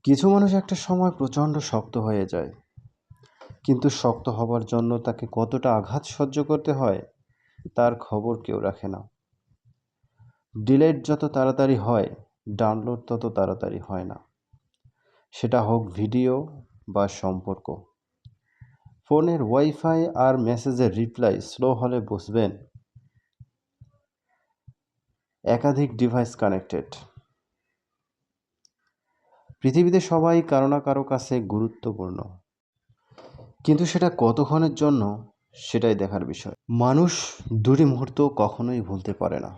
কিছু মানুষ একটা সময় প্রচণ্ড শক্ত হয়ে যায়, কিন্তু শক্ত হবার জন্য তাকে কতটা আঘাত সহ্য করতে হয় তার খবর কেউ রাখে না। ডিলেট যত তাড়াতাড়ি হয়, ডাউনলোড তত তাড়াতাড়ি হয় না। সেটা হোক ভিডিও বা সম্পর্ক। ফোনের ওয়াইফাই আর মেসেজের রিপ্লাই স্লো হলে বুঝবেন একাধিক ডিভাইস কানেক্টেড। পৃথিবীতে সবাই কারো না কারো কাছে গুরুত্বপূর্ণ, কিন্তু সেটা কতক্ষণের জন্য সেটাই দেখার বিষয়। মানুষ দুটি মুহূর্ত কখনোই ভুলতে পারে না।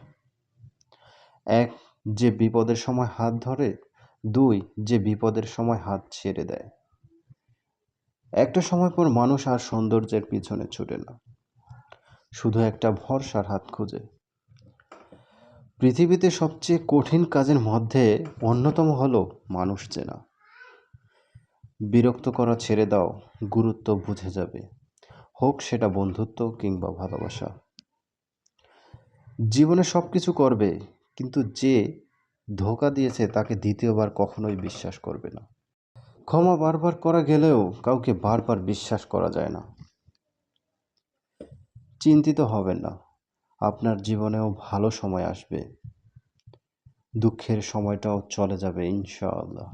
এক, যে বিপদের সময় হাত ধরে। দুই, যে বিপদের সময় হাত ছেড়ে দেয়। একটা সময় পর মানুষ আর সৌন্দর্যের পিছনে ছুটে না, শুধু একটা ভরসার হাত খুঁজে। পৃথিবীতে সবচেয়ে কঠিন কাজের মধ্যে অন্যতম হলো মানুষ চেনা। বিরক্ত করা ছেড়ে দাও, গুরুত্ব বুঝে যাবে, হোক সেটা বন্ধুত্ব কিংবা ভালোবাসা। জীবনে সব কিছু করবে, কিন্তু যে ধোঁকা দিয়েছে তাকে দ্বিতীয়বার কখনোই বিশ্বাস করবে না। ক্ষমা বারবার করা গেলেও কাউকে বারবার বিশ্বাস করা যায় না। চিন্তিত হবেন না, আপনার জীবনেও ভালো সময় আসবে, দুঃখের সময়টাও চলে যাবে ইনশাআল্লাহ।